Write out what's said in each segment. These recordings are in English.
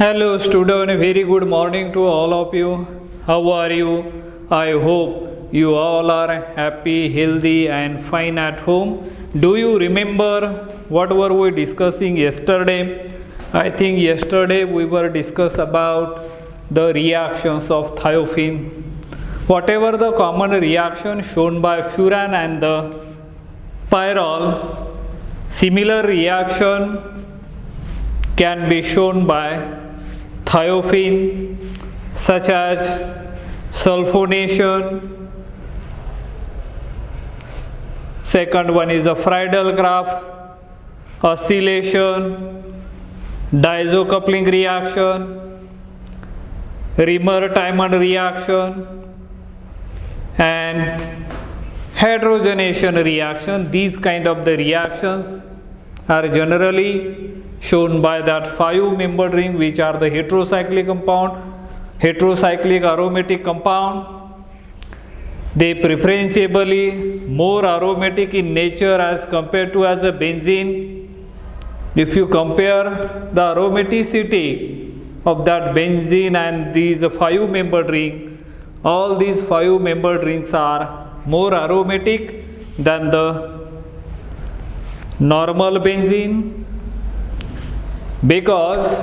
Hello student, very good morning to all of you. How are you? I hope you all are happy, healthy and fine at home. Do you remember what were we discussing yesterday? I think yesterday we were discussing about the reactions of thiophene. Whatever the common reaction shown by furan and the pyrrole, similar reaction can be shown by thiophene, such as sulfonation. Second one is a Friedel graph, acylation, diazocoupling reaction, Remer-Tymon reaction, and heterogenation reaction. These kind of the reactions are generally shown by that 5-membered ring, which are the heterocyclic compound, heterocyclic aromatic compound. They preferentially more aromatic in nature as compared to as a benzene. If you compare the aromaticity of that benzene and these 5-membered ring, all these 5-membered rings are more aromatic than the normal benzene, because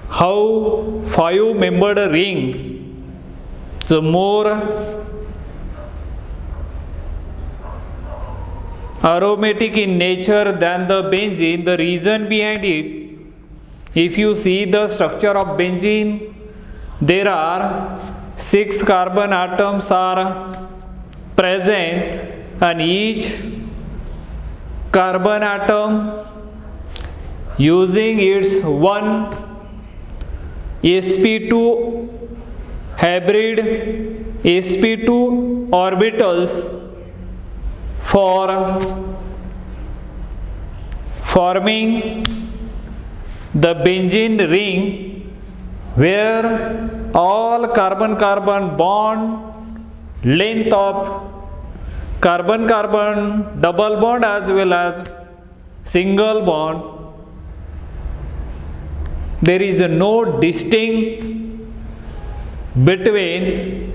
how 5-membered ring, the more aromatic in nature than the benzene. The reason behind it, if you see the structure of benzene, there are 6 carbon atoms are present, and each carbon atom using its one sp2 hybrid sp2 orbitals for forming the benzene ring, where all carbon-carbon bond length of carbon-carbon double bond as well as single bond, there is no distinct between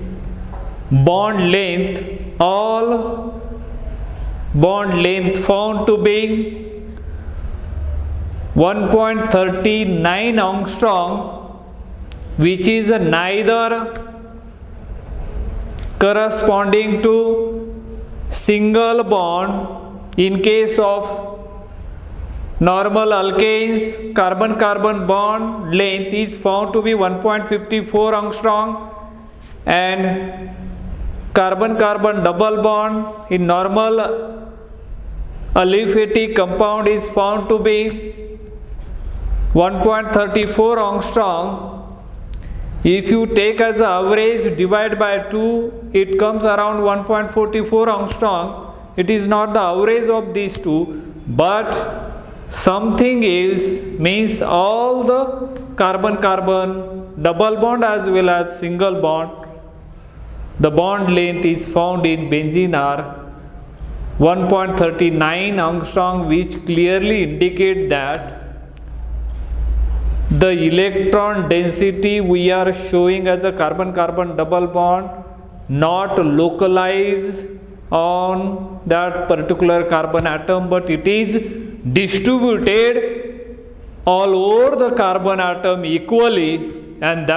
bond length. All bond length found to be 1.39 angstrom, which is neither corresponding to single bond. In case of normal alkanes, carbon-carbon bond length is found to be 1.54 angstrom, and carbon-carbon double bond in normal aliphatic compound is found to be 1.34 angstrom. If you take as an average, divide by 2, it comes around 1.44 angstrom. It is not the average of these two, but something is means all the carbon-carbon double bond as well as single bond, the bond length is found in benzene are 1.39 angstrom, which clearly indicate that the electron density we are showing as a carbon-carbon double bond not localized on that particular carbon atom, but it is distributed all over the carbon atom equally, and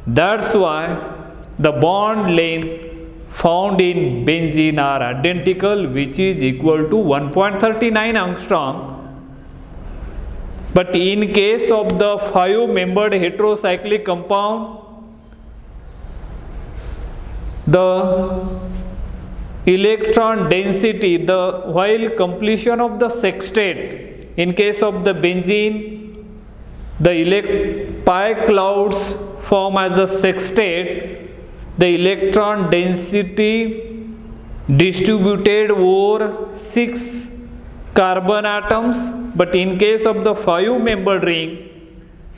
that's why the bond length found in benzene are identical, which is equal to 1.39 angstrom. But in case of the 5-membered heterocyclic compound, the electron density, while completion of the sextate, in case of the benzene, the pi clouds form as a sextate, the electron density distributed over 6 carbon atoms, but in case of the 5-membered ring,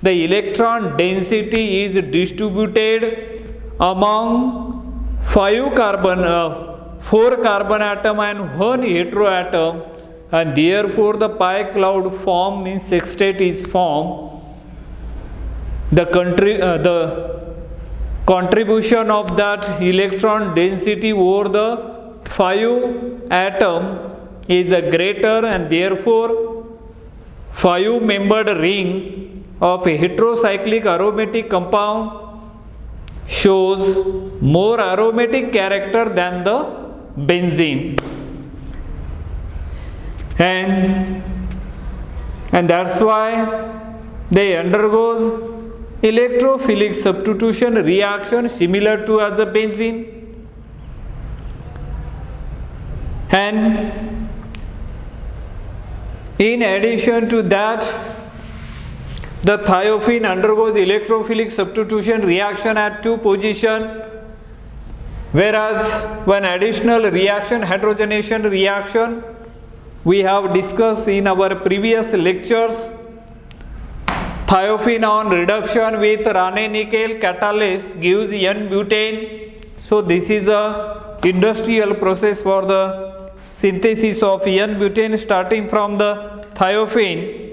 the electron density is distributed among 4 carbon atom and 1 heteroatom, and therefore the pi cloud form means sextate is formed. the contribution of that electron density over the 5 atom is greater, and therefore 5 membered ring of a heterocyclic aromatic compound shows more aromatic character than the benzene, and that's why they undergoes electrophilic substitution reaction similar to as a benzene. And in addition to that, the thiophene undergoes electrophilic substitution reaction at 2 position, whereas one additional reaction, hydrogenation reaction, we have discussed in our previous lectures. Thiophene on reduction with Raney-Nikel catalyst gives N-butane. So this is a industrial process for the synthesis of N-butane starting from the thiophene.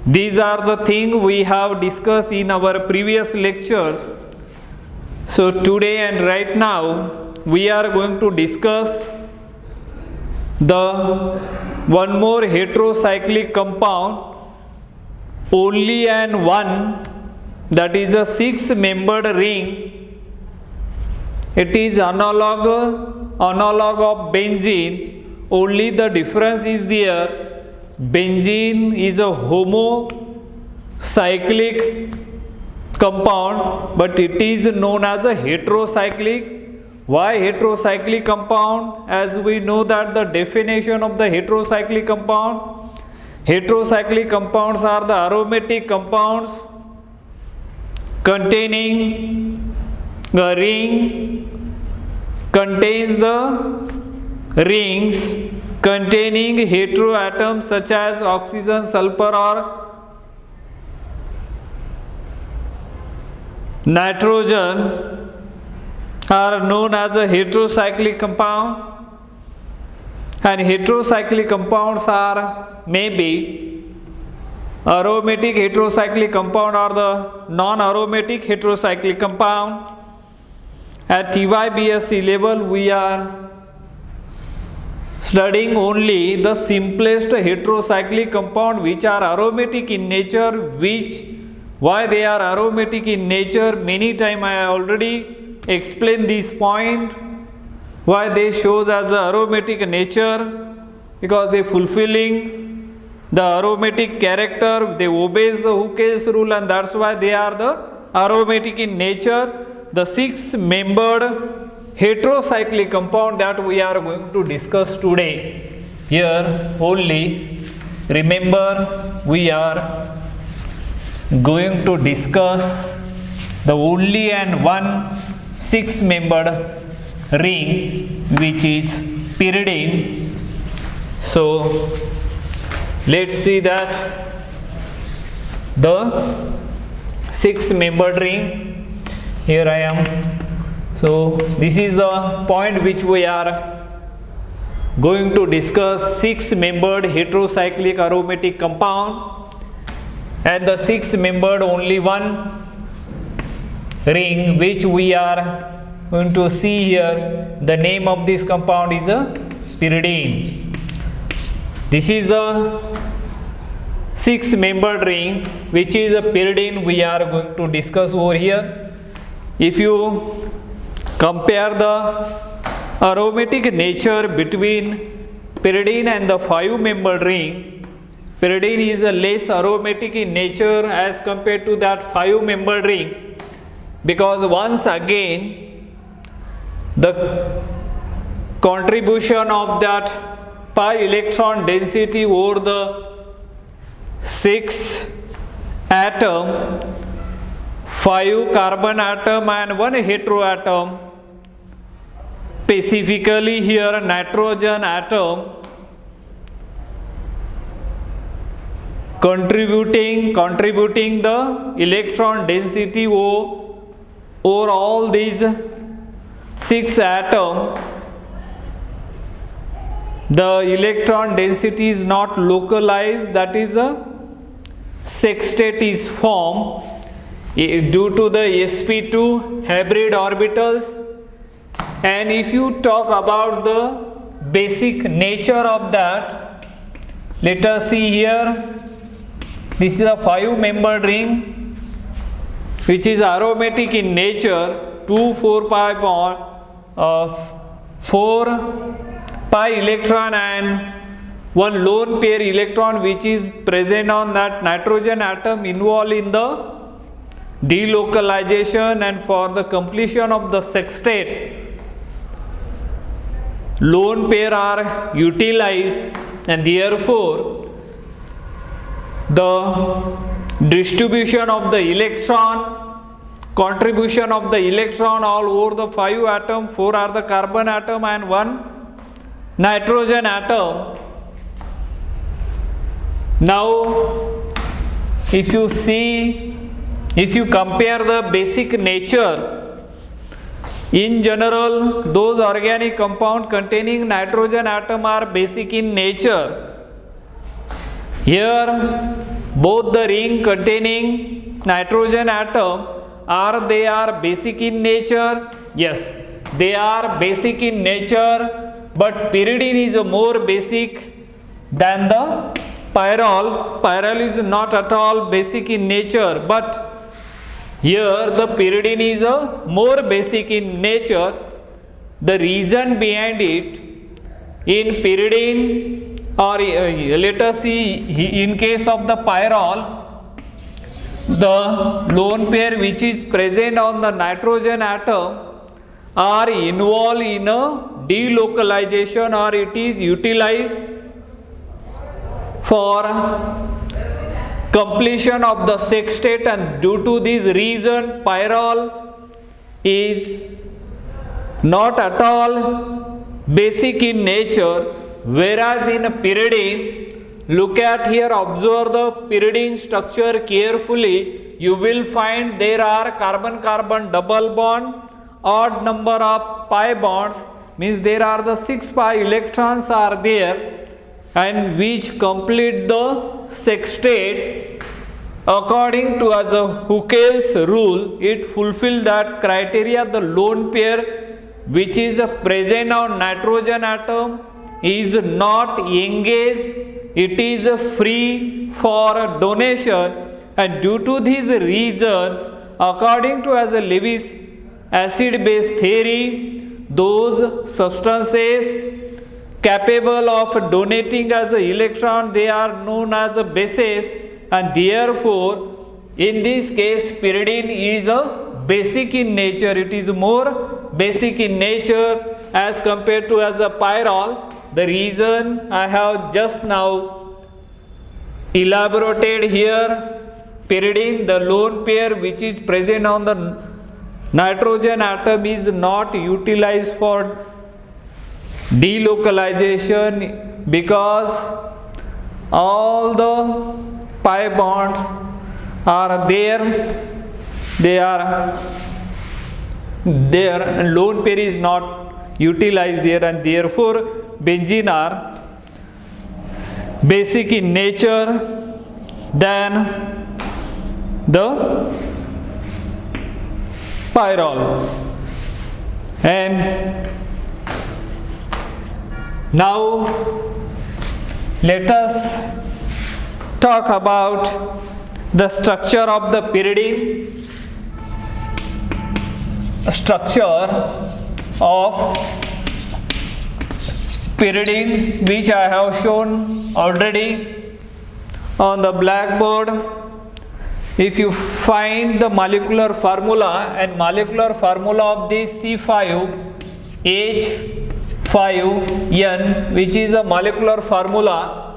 These are the things we have discussed in our previous lectures. So today and right now we are going to discuss the one more heterocyclic compound, only and one, that is a 6-membered ring. It is analog of benzene, only the difference is there. Benzene is a homocyclic compound, but it is known as a heterocyclic. Why heterocyclic compound? As we know that the definition of the heterocyclic compound, heterocyclic compounds are the aromatic compounds containing a ring, contains the rings containing heteroatoms such as oxygen, sulfur or nitrogen are known as a heterocyclic compound. And heterocyclic compounds are maybe aromatic heterocyclic compound or the non-aromatic heterocyclic compound. At T.Y.B.Sc level we are studying only the simplest heterocyclic compound which are aromatic in nature. Why they are aromatic in nature, many times I already explained this point. Why they shows as a aromatic nature? Because they fulfilling the aromatic character, they obeys the Hooke's rule, and that's why they are the aromatic in nature. The 6-membered heterocyclic compound that we are going to discuss today. Here only remember we are going to discuss the only and one 6-membered ring, which is pyridine. So let's see that the 6-membered ring. Here I am. So this is the point which we are going to discuss, 6-membered heterocyclic aromatic compound, and the 6-membered only one ring which we are going to see here. The name of this compound is a pyridine. This is a 6-membered ring which is a pyridine we are going to discuss over here. If you compare the aromatic nature between pyridine and the 5-membered ring, pyridine is a less aromatic in nature as compared to that 5-membered ring, because once again the contribution of that pi electron density over the 6 atom, 5 carbon atom and 1 heteroatom, specifically here nitrogen atom, contributing the electron density over all these 6 atoms. The electron density is not localized, that is a sextet is formed, due to the sp2 hybrid orbitals. And if you talk about the basic nature of that, let us see here. This is a 5-membered ring which is aromatic in nature, 2,4 pi bond, 4 pi electron and one lone pair electron which is present on that nitrogen atom involved in the delocalization, and for the completion of the sextate lone pair are utilized, and therefore the distribution of the electron, contribution of the electron all over the 5 atoms, 4 are the carbon atom and 1 nitrogen atom. Now if you see, if you compare the basic nature, in general those organic compounds containing nitrogen atom are basic in nature. Here both the ring containing nitrogen atom they are basic in nature. Yes, they are basic in nature, but pyridine is more basic than the pyrrole. Pyrrole is not at all basic in nature, but here the pyridine is more basic in nature. The reason behind it, in pyridine, or let us see, in case of the pyrrole, the lone pair which is present on the nitrogen atom are involved in a delocalization, or it is utilized for completion of the sextate, and due to this reason pyrrole is not at all basic in nature, whereas in a pyridine, look at here, observe the pyridine structure carefully, you will find there are carbon-carbon double bond, odd number of pi bonds, means there are the 6 pi electrons are there, and which complete the sextate according to as a Huckel's rule. It fulfill that criteria. The lone pair which is present on nitrogen atom is not engaged, it is free for donation, and due to this reason, according to as a Lewis acid base theory, those substances capable of donating as an electron, they are known as a bases, and therefore in this case pyridine is a basic in nature. It is more basic in nature as compared to as a pyrrole. The reason I have just now elaborated here, pyridine, the lone pair which is present on the nitrogen atom is not utilized for delocalization because all the pi bonds are there, they are there, and lone pair is not utilized there, and therefore benzene are basic in nature than the pyrrole. And now let us talk about the structure of the pyridine. Structure of pyridine, which I have shown already on the blackboard. If you find the molecular formula, and molecular formula of this CH-507, which is a molecular formula,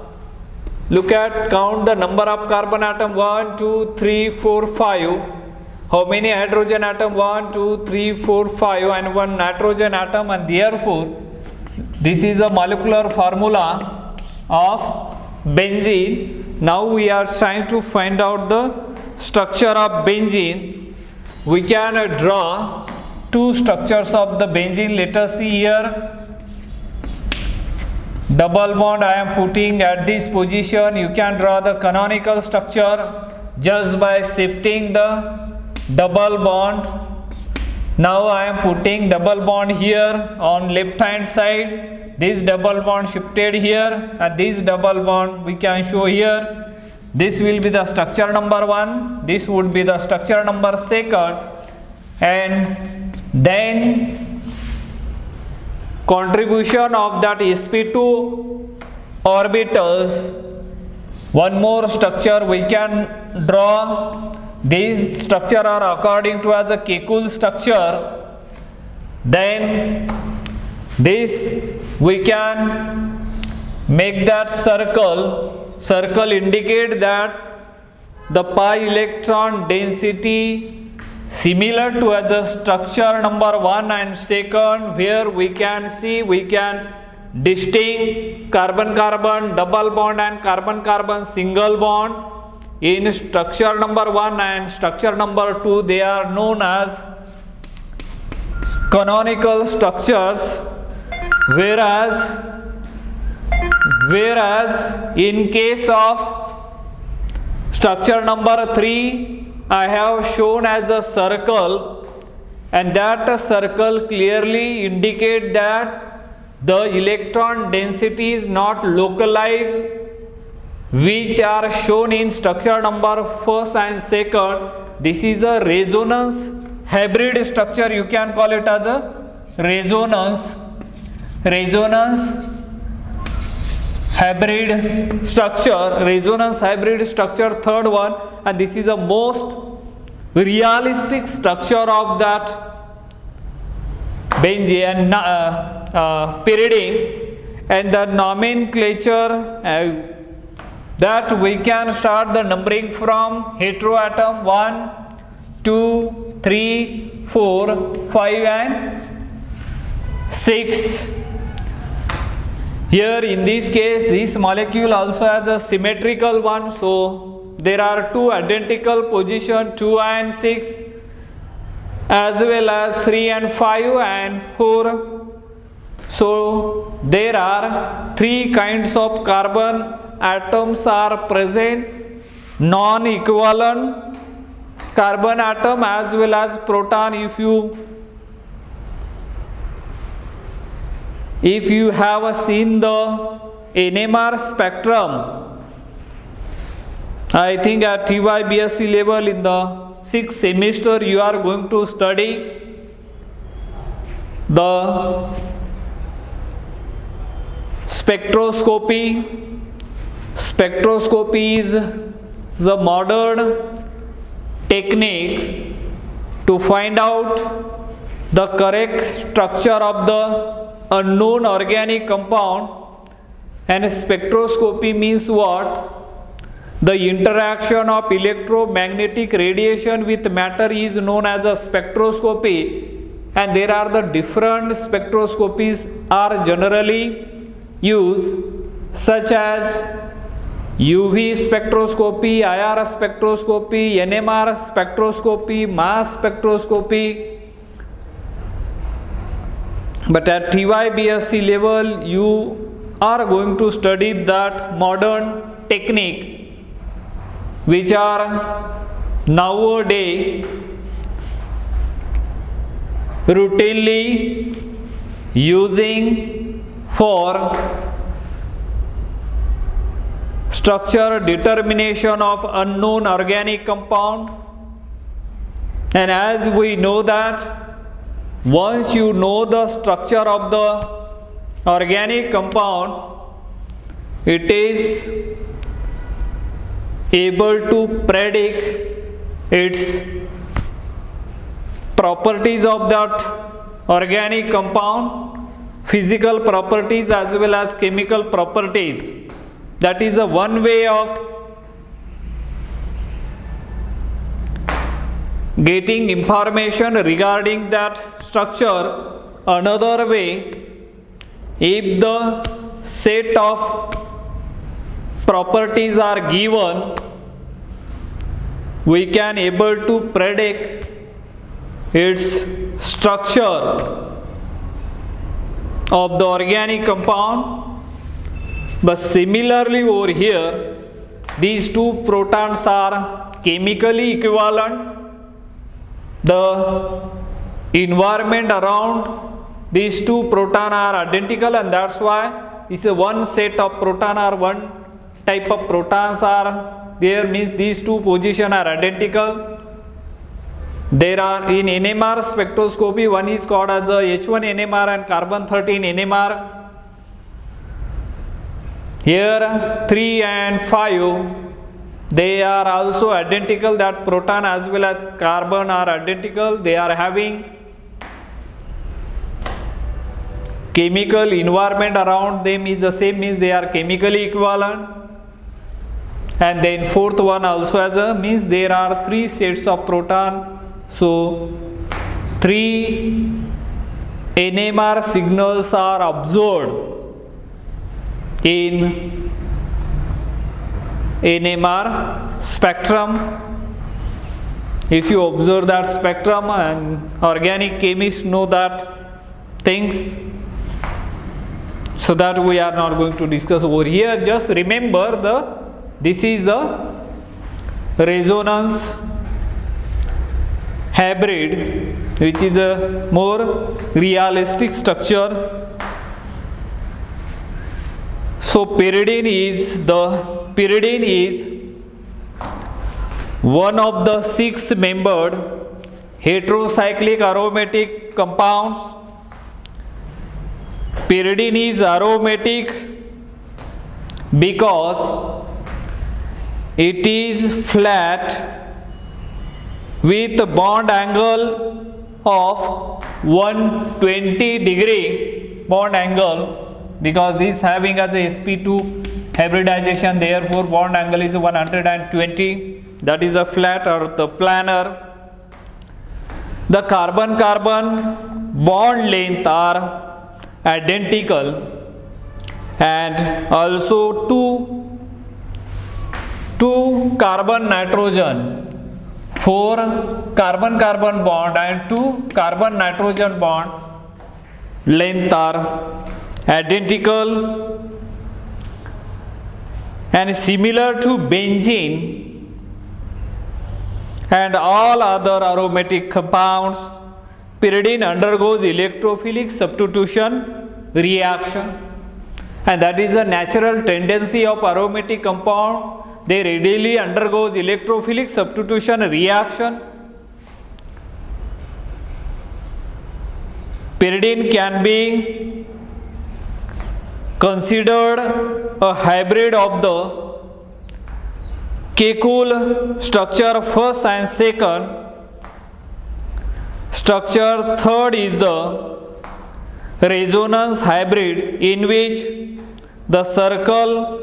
look at, count the number of carbon atom, 1 2 3 4 5. How many hydrogen atom? 1 2 3 4 5, and 1 nitrogen atom, and therefore this is the molecular formula of benzene. Now we are trying to find out the structure of benzene. We can draw two structures of the benzene. Let us see here. Double bond I am putting at this position. You can draw the canonical structure just by shifting the double bond. Now I am putting double bond here on left hand side. This double bond shifted here and this double bond we can show here. This will be the structure number 1. This would be the structure number 2. And then contribution of that sp2 orbitals. One more structure we can draw. These structure are according to as a Kekulé structure. Then this we can make that circle. Circle indicate that the pi electron density similar to as a structure number 1 and 2, where we can see we can distinct carbon-carbon double bond and carbon-carbon single bond. In structure number 1 and structure number 2, they are known as canonical structures, whereas in case of structure number 3, I have shown as a circle, and that circle clearly indicate that the electron density is not localized, which are shown in structure number 1 and 2. This is a resonance hybrid structure. You can call it as a resonance hybrid structure, third one, and this is the most realistic structure of that benzene pyridine. And the nomenclature that we can start the numbering from heteroatom 1, 2, 3, 4, 5 and 6. Here in this case, this molecule also has a symmetrical one, so there are two identical positions, 2 and 6, as well as 3 and 5 and 4. So there are 3 kinds of carbon atoms are present: non-equivalent carbon atom as well as proton. If you have seen the NMR spectrum, I think at T.Y.B.Sc level in the 6th semester you are going to study the spectroscopy. Spectroscopy is the modern technique to find out the correct structure of the unknown organic compound. And spectroscopy means what? The interaction of electromagnetic radiation with matter is known as a spectroscopy, and there are the different spectroscopies are generally used, such as UV spectroscopy, IR spectroscopy, NMR spectroscopy, mass spectroscopy. But at T.Y.B.Sc level you are going to study that modern technique which are nowadays routinely using for structure determination of unknown organic compound. And as we know that once you know the structure of the organic compound, it is able to predict its properties of that organic compound, physical properties as well as chemical properties. That is a one way of getting information regarding that structure. Another way, if the set of properties are given, we can able to predict its structure of the organic compound. But similarly over here, these two protons are chemically equivalent, the environment around these two proton are identical, and that's why it's a one set of proton or one type of protons are there, means these two positions are identical. There are in NMR spectroscopy, one is called as the H1 NMR and carbon 13 NMR. Here 3 and 5, they are also identical, that proton as well as carbon are identical. They are having chemical environment around them is the same, means they are chemically equivalent. And then fourth one also as a, means there are three sets of proton. So 3 NMR signals are observed in NMR spectrum. If you observe that spectrum, and organic chemists know that things, so that we are not going to discuss over here. Just remember this is the resonance hybrid, which is a more realistic structure. So pyridine is one of the 6-membered heterocyclic aromatic compounds. Pyridine is aromatic because it is flat with a bond angle of 120-degree bond angle, because this having as a sp2 hybridization, therefore bond angle is 120, that is a flat or the planar. The carbon-carbon bond length are identical, and also two carbon-nitrogen, 4 carbon-carbon bond and 2 carbon-nitrogen bond length are identical, and similar to benzene and all other aromatic compounds, pyridine undergoes electrophilic substitution reaction, and that is a natural tendency of aromatic compound. They readily undergoes electrophilic substitution reaction. Pyridine can be considered a hybrid of the Kekulé structure first and second. Structure third is the resonance hybrid, in which the circle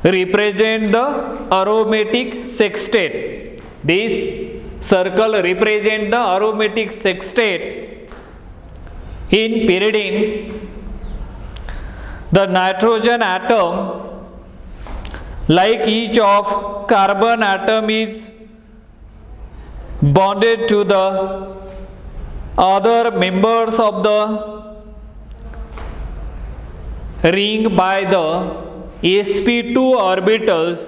represent the aromatic sextate. This circle represent the aromatic sextate. In pyridine, the nitrogen atom, like each of carbon atom, is bonded to the other members of the ring by the sp2 orbitals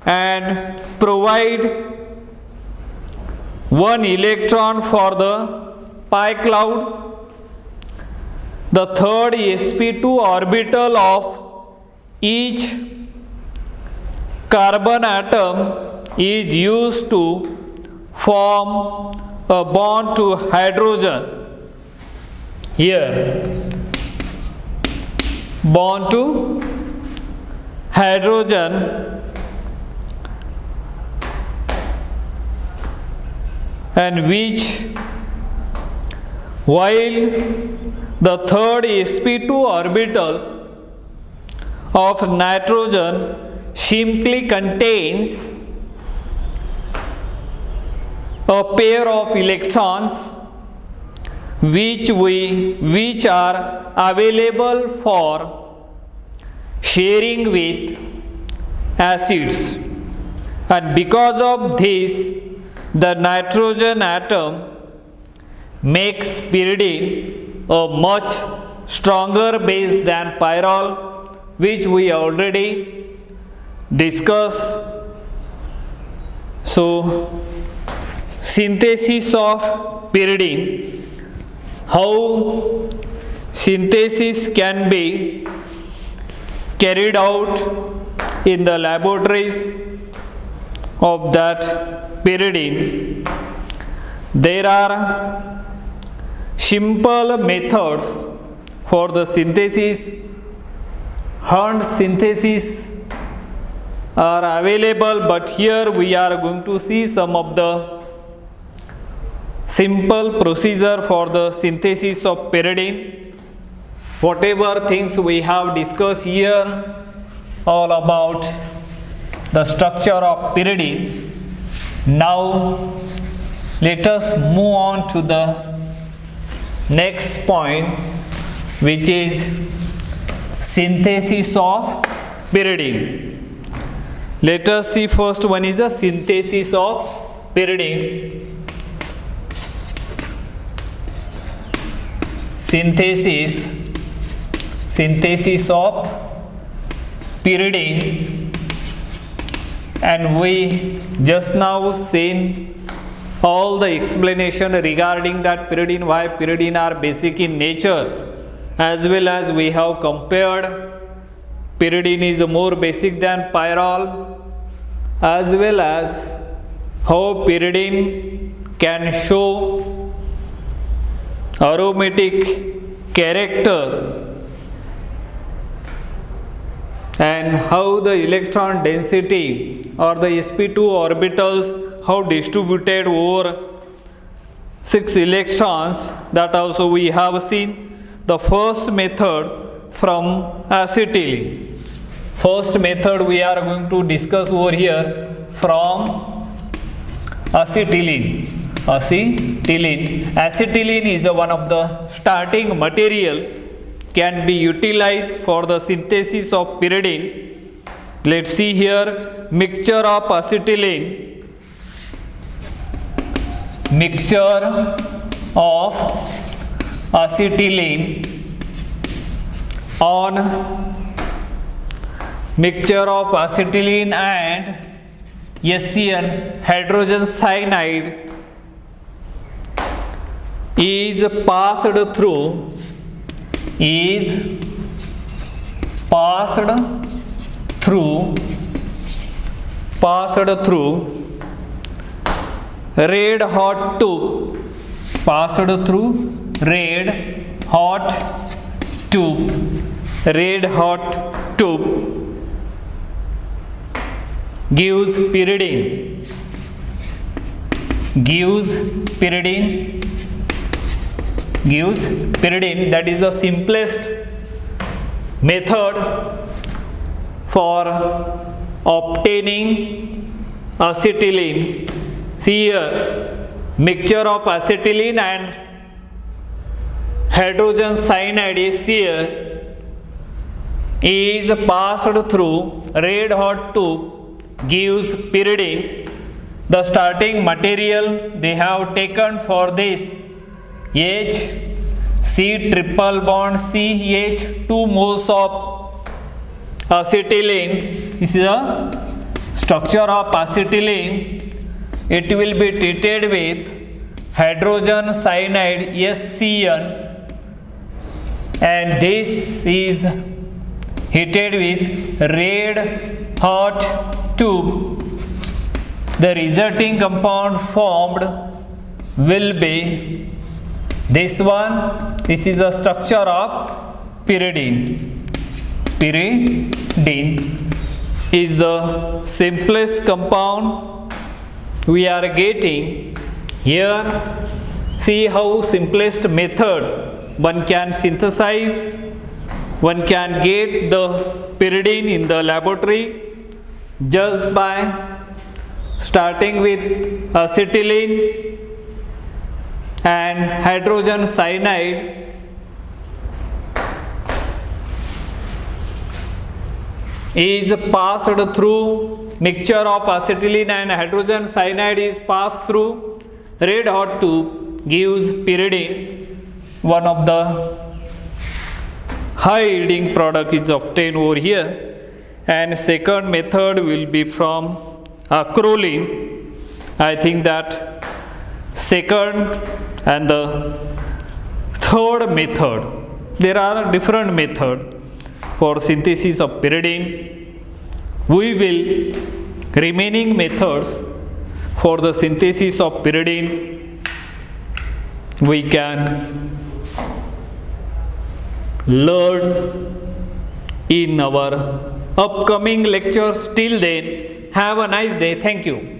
and provide 1 electron for the pi cloud. The third sp2 orbital of each carbon atom is used to form a bond to hydrogen. Here, bond to hydrogen, and which, while the third sp2 orbital of nitrogen simply contains a pair of electrons which are available for sharing with acids, and because of this the nitrogen atom makes pyridine a much stronger base than pyrrole, which we already discussed. So synthesis of pyridine, how synthesis can be carried out in the laboratories of that pyridine. There are simple methods for the synthesis. Hand synthesis are available, but here we are going to see some of the simple procedure for the synthesis of pyridine. Whatever things we have discussed here, all about the structure of pyridine. Now let us move on to the next point, which is synthesis of pyridine. Let us see first one is the synthesis of pyridine. Synthesis of pyridine, and we just now seen all the explanation regarding that pyridine, why pyridine are basic in nature, as well as we have compared pyridine is more basic than pyrrole, as well as how pyridine can show aromatic character, and how the electron density or the sp2 orbitals how distributed over 6 electrons, that also we have seen. The first method from acetylene. First method we are going to discuss over here from acetylene. Acetylene is one of the starting material, can be utilized for the synthesis of pyridine. Let's see here, mixture of acetylene and SCN, hydrogen cyanide, is passed through red hot tube, gives pyridine. That is the simplest method for obtaining acetylene. See here, mixture of acetylene and hydrogen cyanide is passed through red hot tube, gives pyridine. The starting material they have taken for this C triple bond CH, 2 moles of acetylene. This is the structure of acetylene. It will be treated with hydrogen cyanide SCN, and this is heated with red hot tube. The resulting compound formed will be this one. This is the structure of pyridine. Pyridine is the simplest compound we are getting here. See how simplest method one can synthesize, one can get the pyridine in the laboratory just by starting with acetylene and hydrogen cyanide. Is passed through mixture of acetylene and hydrogen cyanide is passed through red hot tube, gives pyridine. One of the high yielding product is obtained over here. And second method will be from acrolein. I think that second and the third method. There are different methods for synthesis of pyridine. We will remaining methods for the synthesis of pyridine we can learn in our upcoming lectures. Till then, have a nice day. Thank you.